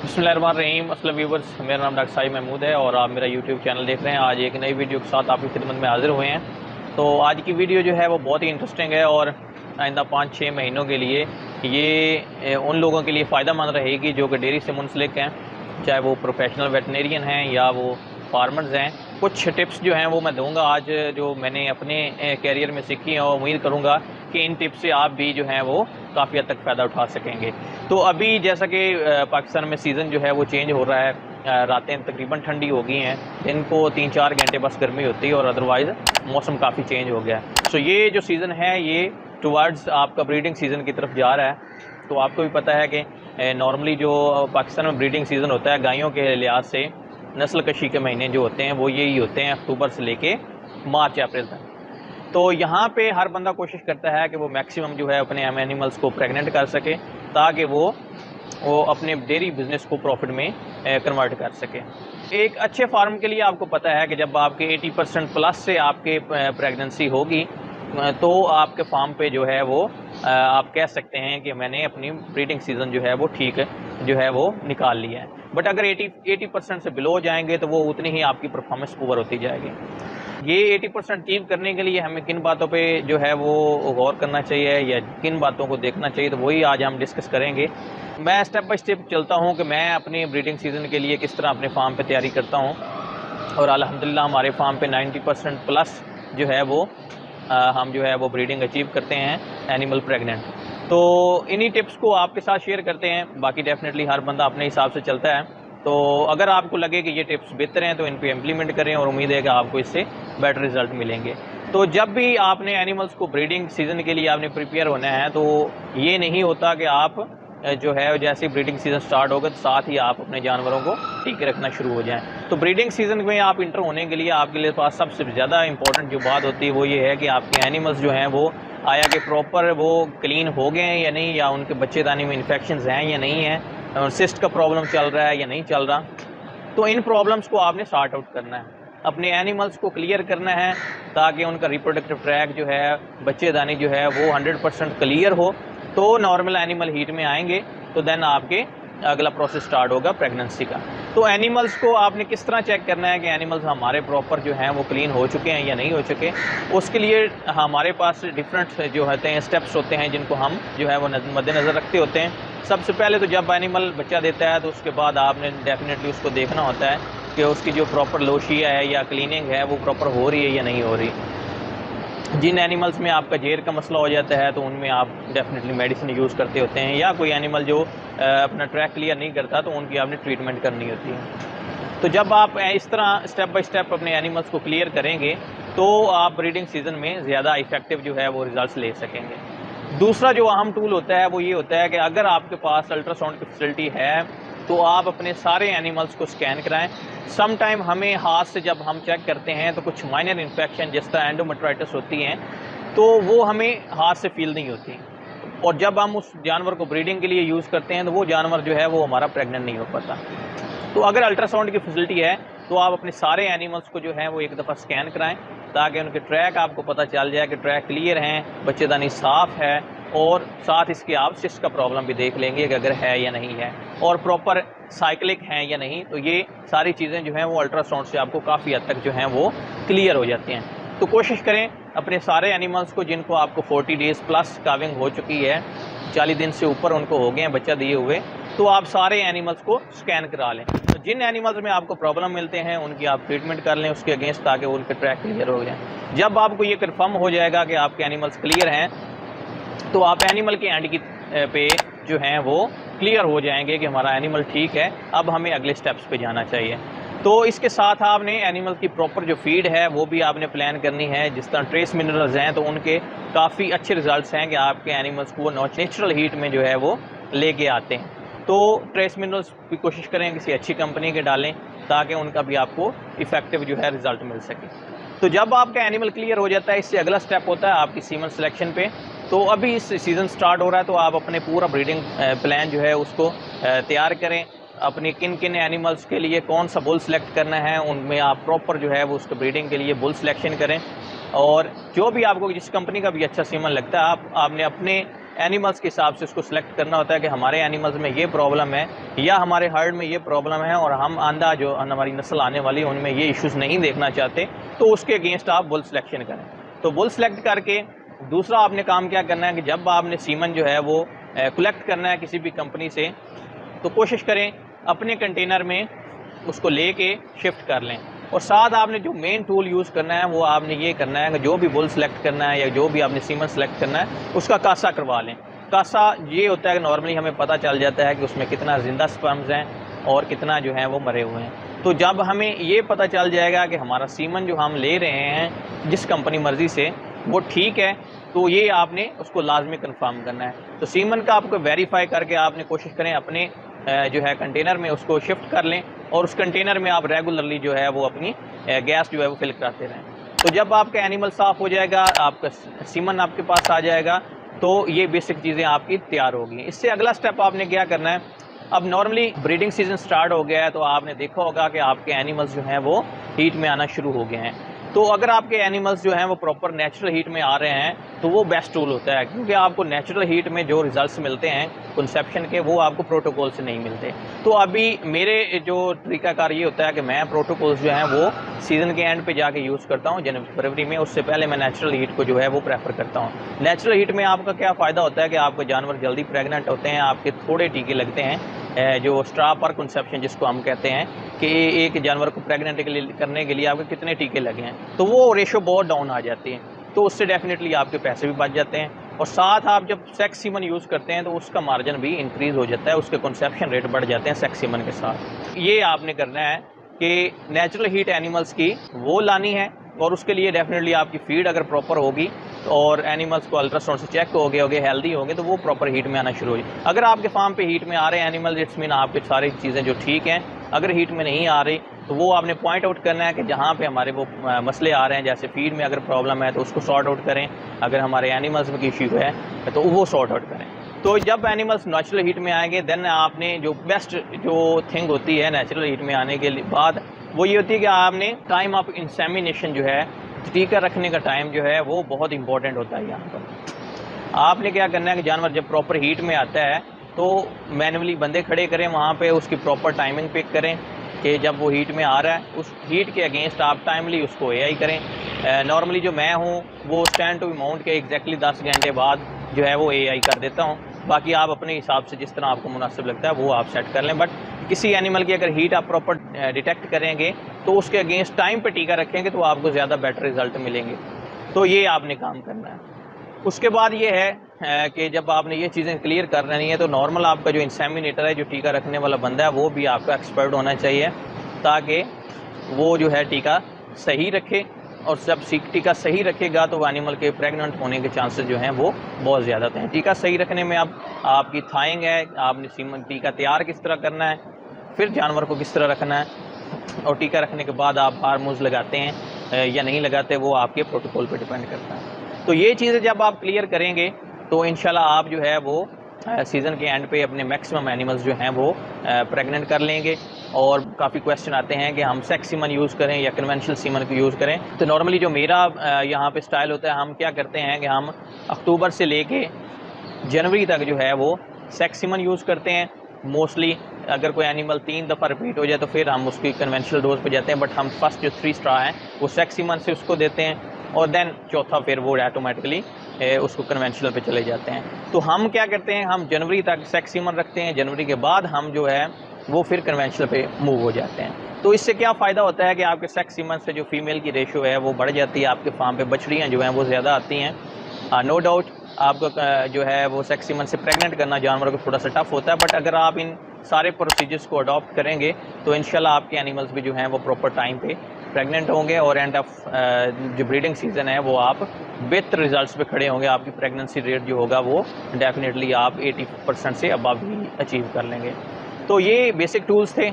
बिस्मिल्लाहिर्रहमानिर्रहीम। अस्सलाम व्यूवर्स, मेरा नाम डॉक्टर साहिब महमूद है और आप मेरा यूट्यूब चैनल देख रहे हैं। आज एक नई वीडियो के साथ आपकी खिदमत में हाजिर हुए हैं। तो आज की वीडियो जो है वो बहुत ही इंटरेस्टिंग है और आइंदा 5-6 महीनों के लिए ये उन लोगों के लिए फ़ायदा मंद रहेगी जो कि डेयरी से मुंसलिक हैं, चाहे वो प्रोफेशनल वेटनेरियन हैं या वो फार्मर्स हैं। कुछ टिप्स जो हैं वो मैं दूंगा आज, जो मैंने अपने कैरियर में सीखी हैं, और उम्मीद करूंगा कि इन टिप्स से आप भी जो हैं वो काफ़ी हद तक फ़ायदा उठा सकेंगे। तो अभी जैसा कि पाकिस्तान में सीज़न जो है वो चेंज हो रहा है, रातें तकरीबन ठंडी हो गई हैं, दिन को 3-4 घंटे बस गर्मी होती है और अदरवाइज़ मौसम काफ़ी चेंज हो गया है। सो ये जो सीज़न है ये टुवर्ड्स आपका ब्रीडिंग सीज़न की तरफ जा रहा है। तो आपको भी पता है कि नॉर्मली जो पाकिस्तान में ब्रीडिंग सीज़न होता है गायों के लिहाज से, नस्ल कशी के महीने जो होते हैं वो यही होते हैं, अक्टूबर से लेके मार्च अप्रैल तक। तो यहाँ पे हर बंदा कोशिश करता है कि वो मैक्सिमम जो है अपने एनिमल्स को प्रेग्नेंट कर सके ताकि वो अपने डेयरी बिजनेस को प्रॉफिट में कन्वर्ट कर सके। एक अच्छे फार्म के लिए आपको पता है कि जब आपके 80% प्लस से आपके प्रेगनेंसी होगी तो आपके फार्म पे जो है वो आप कह सकते हैं कि मैंने अपनी ब्रीडिंग सीज़न जो है वो ठीक जो है वो निकाल लिया है। बट अगर 80% से बिलो जाएंगे तो वो उतनी ही आपकी परफॉर्मेंस पुअर होती जाएगी। ये 80% अचीव करने के लिए हमें किन बातों पे जो है वो गौर करना चाहिए या किन बातों को देखना चाहिए, तो वही आज हम डिस्कस करेंगे। मैं स्टेप बाय स्टेप चलता हूँ कि मैं अपनी ब्रीडिंग सीज़न के लिए किस तरह अपने फार्म पे तैयारी करता हूँ और अल्हम्दुलिल्लाह हमारे फार्म पे 90% प्लस जो है वो हम जो है वो ब्रीडिंग अचीव करते हैं एनिमल प्रेग्नेंट। तो इन्हीं टिप्स को आपके साथ शेयर करते हैं। बाकी डेफिनेटली हर बंदा अपने हिसाब से चलता है, तो अगर आपको लगे कि ये टिप्स बेहतर हैं तो इन पे इम्प्लीमेंट करें और उम्मीद है कि आपको इससे बेटर रिजल्ट मिलेंगे। तो जब भी आपने एनिमल्स को ब्रीडिंग सीज़न के लिए आपने प्रिपेयर होना है तो ये नहीं होता कि आप जो है जैसे ब्रीडिंग सीज़न स्टार्ट होगा तो साथ ही आप अपने जानवरों को ठीक रखना शुरू हो जाएं। तो ब्रीडिंग सीज़न में आप इंटर होने के लिए आपके लिए पास सबसे ज़्यादा इंपॉर्टेंट जो बात होती है वो ये है कि आपके एनिमल्स जो हैं वो आया कि प्रॉपर वो क्लीन हो गए हैं या नहीं, या उनके बच्चेदानी में इन्फेक्शंस हैं या नहीं है, और सिस्ट का प्रॉब्लम चल रहा है या नहीं चल रहा। तो इन प्रॉब्लम्स को आपने सॉर्ट आउट करना है, अपने एनिमल्स को क्लियर करना है ताकि उनका रिप्रोडक्टिव ट्रैक जो है, बच्चेदानी जो है वो 100% क्लियर हो। तो नॉर्मल एनिमल हीट में आएंगे तो देन आपके अगला प्रोसेस स्टार्ट होगा प्रेगनेंसी का। तो एनिमल्स को आपने किस तरह चेक करना है कि एनिमल्स हमारे प्रॉपर जो हैं वो क्लीन हो चुके हैं या नहीं हो चुके। उसके लिए हमारे पास डिफरेंट जो होते हैं स्टेप्स होते हैं जिनको हम जो है वो मद्देनज़र रखते होते हैं। सबसे पहले तो जब एनिमल बच्चा देता है तो उसके बाद आपने डेफिनेटली उसको देखना होता है कि उसकी जो प्रॉपर लोशिया है या क्लीनिंग है वो प्रॉपर हो रही है या नहीं हो रही। जिन एनिमल्स में आपका जेर का मसला हो जाता है तो उनमें आप डेफिनेटली मेडिसिन यूज़ करते होते हैं, या कोई एनिमल जो अपना ट्रैक क्लियर नहीं करता तो उनकी आपने ट्रीटमेंट करनी होती है। तो जब आप इस तरह स्टेप बाय स्टेप अपने एनिमल्स को क्लियर करेंगे तो आप ब्रीडिंग सीज़न में ज़्यादा इफेक्टिव जो है वो रिजल्ट्स ले सकेंगे। दूसरा जो अहम टूल होता है वो ये होता है कि अगर आपके पास अल्ट्रासाउंड की फैसिलिटी है तो आप अपने सारे एनिमल्स को स्कैन कराएं। सम टाइम हमें हाथ से जब हम चेक करते हैं तो कुछ माइनर इन्फेक्शन जिस तरह एंडोमेट्राइटिस होती हैं तो वो हमें हाथ से फील नहीं होती, और जब हम उस जानवर को ब्रीडिंग के लिए यूज़ करते हैं तो वो जानवर जो है वो हमारा प्रेग्नेंट नहीं हो पाता। तो अगर अल्ट्रासाउंड की फैसिलिटी है तो आप अपने सारे एनिमल्स को जो है वो एक दफ़ा स्कैन कराएं ताकि उनके ट्रैक आपको पता चल जाए कि ट्रैक क्लियर हैं, बच्चेदानी साफ़ है, और साथ इसके आप सिस्ट का प्रॉब्लम भी देख लेंगे कि अगर है या नहीं है, और प्रॉपर साइक्लिक हैं या नहीं। तो ये सारी चीज़ें जो हैं वो अल्ट्रासाउंड से आपको काफ़ी हद तक जो हैं वो क्लियर हो जाती हैं। तो कोशिश करें अपने सारे एनिमल्स को जिनको आपको 40 डेज़ प्लस काविंग हो चुकी है, 40 दिन से ऊपर उनको हो गए हैं बच्चा दिए हुए, तो आप सारे एनिमल्स को स्कैन करा लें। तो जिन एनिमल्स में आपको प्रॉब्लम मिलते हैं उनकी आप ट्रीटमेंट कर लें उसके अगेंस्ट, ताकि उनके ट्रैक क्लियर हो जाए। जब आपको ये कन्फर्म हो जाएगा कि आपके एनिमल्स क्लियर हैं तो आप एनिमल के एंड की पे जो हैं वो क्लियर हो जाएंगे कि हमारा एनिमल ठीक है, अब हमें अगले स्टेप्स पे जाना चाहिए। तो इसके साथ आपने एनिमल की प्रॉपर जो फीड है वो भी आपने प्लान करनी है। जिस तरह ट्रेस मिनरल्स हैं तो उनके काफ़ी अच्छे रिजल्ट्स हैं कि आपके एनिमल्स को नेचुरल हीट में जो है वो लेके आते हैं। तो ट्रेस मिनरल्स की कोशिश करें किसी अच्छी कंपनी के डालें ताकि उनका भी आपको इफेक्टिव जो है रिजल्ट मिल सके। तो जब आपका एनिमल क्लियर हो जाता है इससे अगला स्टेप होता है आपकी सीमन सिलेक्शन पे। तो अभी इस सीज़न स्टार्ट हो रहा है तो आप अपने पूरा ब्रीडिंग प्लान जो है उसको तैयार करें। अपने किन किन एनिमल्स के लिए कौन सा बुल सेलेक्ट करना है उनमें आप प्रॉपर जो है वो उसके ब्रीडिंग के लिए बुल सिलेक्शन करें, और जो भी आपको जिस कंपनी का भी अच्छा सीमन लगता है आपने अपने एनिमल्स के हिसाब से उसको सिलेक्ट करना होता है कि हमारे एनिमल्स में ये प्रॉब्लम है या हमारे हर्ड में ये प्रॉब्लम है और हम आंदा जो हमारी नस्ल आने वाली है उनमें ये इश्यूज़ नहीं देखना चाहते, तो उसके अगेंस्ट आप बुल सिलेक्शन करें। तो बुल सेलेक्ट करके दूसरा आपने काम क्या करना है कि जब आपने सीमन जो है वो कलेक्ट करना है किसी भी कंपनी से, तो कोशिश करें अपने कंटेनर में उसको लेके शिफ्ट कर लें। और साथ आपने जो मेन टूल यूज़ करना है वो आपने ये करना है कि जो भी बुल सेलेक्ट करना है या जो भी आपने सीमन सेलेक्ट करना है उसका कासा करवा लें। कासा ये होता है कि नॉर्मली हमें पता चल जाता है कि उसमें कितना ज़िंदा स्पर्म्स हैं और कितना जो है वो मरे हुए हैं। तो जब हमें ये पता चल जाएगा कि हमारा सीमन जो हम ले रहे हैं जिस कंपनी मर्ज़ी से वो ठीक है, तो ये आपने उसको लाजमी कंफर्म करना है। तो सीमन का आपको वेरीफाई करके आपने कोशिश करें अपने जो है कंटेनर में उसको शिफ्ट कर लें और उस कंटेनर में आप रेगुलरली जो है वो अपनी गैस जो है वो फिल कराते रहें। तो जब आपका एनिमल साफ़ हो जाएगा, आपका सीमन आपके पास आ जाएगा, तो ये बेसिक चीज़ें आपकी तैयार होगी। इससे अगला स्टेप आपने क्या करना है, अब नॉर्मली ब्रीडिंग सीजन स्टार्ट हो गया है तो आपने देखा होगा कि आपके एनिमल्स जो हैं वो हीट में आना शुरू हो गए हैं। तो अगर आपके एनिमल्स जो हैं वो प्रॉपर नेचुरल हीट में आ रहे हैं तो वो बेस्ट टूल होता है, क्योंकि आपको नेचुरल हीट में जो रिजल्ट्स मिलते हैं कंसेप्शन के वो आपको प्रोटोकॉल से नहीं मिलते। तो अभी मेरे जो तरीकाकार ये होता है कि मैं प्रोटोकॉल्स जो हैं वो सीज़न के एंड पे जाके यूज़ करता हूँ जनवरी फरवरी में। उससे पहले मैं नेचुरल हीट को जो है वो प्रेफर करता हूँ। नेचुरल हीट में आपका क्या फ़ायदा होता है कि आपके जानवर जल्दी प्रेगनेंट होते हैं, आपके थोड़े टीके लगते हैं, जो स्ट्रा पर कंसेप्शन जिसको हम कहते हैं कि एक जानवर को प्रेग्नेंट करने के लिए आपके कितने टीके लगे हैं, तो वो रेशो बहुत डाउन आ जाती है। तो उससे डेफिनेटली आपके पैसे भी बच जाते हैं और साथ आप जब सेक्स सीमन यूज़ करते हैं तो उसका मार्जिन भी इंक्रीज़ हो जाता है, उसके कंसेप्शन रेट बढ़ जाते हैं सेक्स सीमन के साथ। ये आपने करना है कि नेचुरल हीट एनिमल्स की वो लानी है और उसके लिए डेफिनेटली आपकी फीड अगर प्रॉपर होगी और एनिमल्स को अल्ट्रासाउंड से चेक हो गए हेल्दी हो गए तो वो प्रॉपर हीट में आना शुरू हो जाए। अगर आपके फार्म पे हीट में आ रहे हैं एनिमल्स, इट्स मीन आपके सारी चीज़ें जो ठीक हैं। अगर हीट में नहीं आ रही तो वो आपने पॉइंट आउट करना है कि जहाँ पे हमारे वो मसले आ रहे हैं, जैसे फीड में अगर प्रॉब्लम है तो उसको सॉर्ट आउट करें, अगर हमारे एनिमल्स में इश्यू है तो वो सॉर्ट आउट करें। तो जब एनिमल्स नेचुरल हीट में आएंगे देन आपने जो बेस्ट जो थिंग होती है नेचुरल हीट में आने के बाद वो ये होती है कि आपने टाइम ऑफ इंसेमिनेशन जो है, टीका रखने का टाइम जो है वो बहुत इंपॉर्टेंट होता है। यहाँ पर आपने क्या करना है कि जानवर जब प्रॉपर हीट में आता है तो मैनुअली बंदे खड़े करें वहाँ पे, उसकी प्रॉपर टाइमिंग पिक करें कि जब वो हीट में आ रहा है उस हीट के अगेंस्ट आप टाइमली उसको एआई करें। नॉर्मली जो मैं हूँ वो स्टैंड टू माउंट के एग्जैक्टली 10 घंटे बाद जो है वो एआई कर देता हूँ। बाकी आप अपने हिसाब से जिस तरह आपको मुनासिब लगता है वो आप सेट कर लें। बट किसी एनिमल की अगर हीट आप प्रॉपर डिटेक्ट करेंगे तो उसके अगेंस्ट टाइम पे टीका रखेंगे तो आपको ज़्यादा बेटर रिजल्ट मिलेंगे। तो ये आपने काम करना है। उसके बाद ये है कि जब आपने ये चीज़ें क्लियर कर रही हैं तो नॉर्मल आपका जो इंसेमिनेटर है, जो टीका रखने वाला बंदा है, वो भी आपका एक्सपर्ट होना चाहिए ताकि वो जो है टीका सही रखे। और जब टीका सही रखेगा तो एनिमल के प्रेग्नेंट होने के चांसेस जो हैं वो बहुत ज़्यादा होते हैं। टीका सही रखने में आपकी थाइंग है, आपने सीमन टीका तैयार किस तरह करना है, फिर जानवर को किस तरह रखना है और टीका रखने के बाद आप हार्मोन्स लगाते हैं या नहीं लगाते वो आपके प्रोटोकॉल पर डिपेंड करता है। तो ये चीज़ें जब आप क्लियर करेंगे तो इंशाल्लाह आप जो है वो सीज़न के एंड पे अपने मैक्सिमम एनिमल्स जो हैं वो प्रेग्नेंट कर लेंगे। और काफ़ी क्वेश्चन आते हैं कि हम सेक्स सीमन यूज़ करें या कन्वेंशनल सीमन को यूज़ करें। तो नॉर्मली जो मेरा यहाँ पे स्टाइल होता है, हम क्या करते हैं कि हम अक्टूबर से लेके जनवरी तक जो है वो सेक्स सीमन यूज़ करते हैं मोस्टली। अगर कोई एनिमल 3 दफ़ा रिपीट हो जाए तो फिर हम उसकी कन्वेंशनल डोज पे जाते हैं, बट हम फर्स्ट जो 3 स्ट्रा हैं वो सेक्स सीमन से उसको देते हैं और देन चौथा फिर वो ऑटोमेटिकली उसको कन्वेंशनल पे चले जाते हैं। तो हम क्या करते हैं, हम जनवरी तक सेक्स सीमन रखते हैं, जनवरी के बाद हम जो है वो फिर कन्वेंशनल पे मूव हो जाते हैं। तो इससे क्या फ़ायदा होता है कि आपके सेक्स सीमन से जो फीमेल की रेशो है वो बढ़ जाती है, आपके फार्म पे बछड़ियाँ जो हैं वो ज़्यादा आती हैं। नो डाउट आपका जो है वो सेक्स सीमन से प्रेग्नेंट करना जानवरों को थोड़ा सा टफ होता है, बट अगर आप इन सारे प्रोसीजर्स को अडॉप्ट करेंगे तो इंशाल्लाह आपके एनिमल्स भी जो हैं वो प्रॉपर टाइम पे प्रेग्नेंट होंगे और एंड ऑफ जो ब्रीडिंग सीज़न है वो आप बेहतर रिजल्ट्स पे खड़े होंगे। आपकी प्रेगनेंसी रेट जो होगा वो डेफिनेटली आप 80% से अबव ही अचीव कर लेंगे। तो ये बेसिक टूल्स थे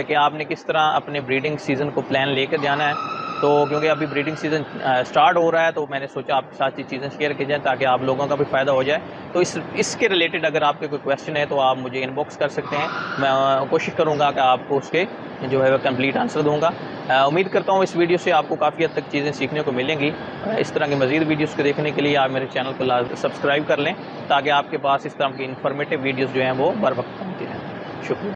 कि आपने किस तरह अपने ब्रीडिंग सीज़न को प्लान लेकर जाना है। तो क्योंकि अभी ब्रीडिंग सीज़न स्टार्ट हो रहा है तो मैंने सोचा आपके साथ ये चीज़ें शेयर की जाए ताकि आप लोगों का भी फ़ायदा हो जाए। तो इसके रिलेटेड अगर आपके कोई क्वेश्चन है तो आप मुझे इनबॉक्स कर सकते हैं, मैं कोशिश करूँगा कि आपको उसके जो है वो कंप्लीट आंसर दूँगा। उम्मीद करता हूँ इस वीडियो से आपको काफ़ी हद तक चीज़ें सीखने को मिलेंगी। इस तरह की मज़ीद वीडियोज़ को देखने के लिए आप मेरे चैनल को सब्सक्राइब कर लें ताकि आपके पास इस तरह की इन्फॉर्मेटिव वीडियोज़ जो हैं वो बर वक्त पहुँचती हैं। शुक्रिया।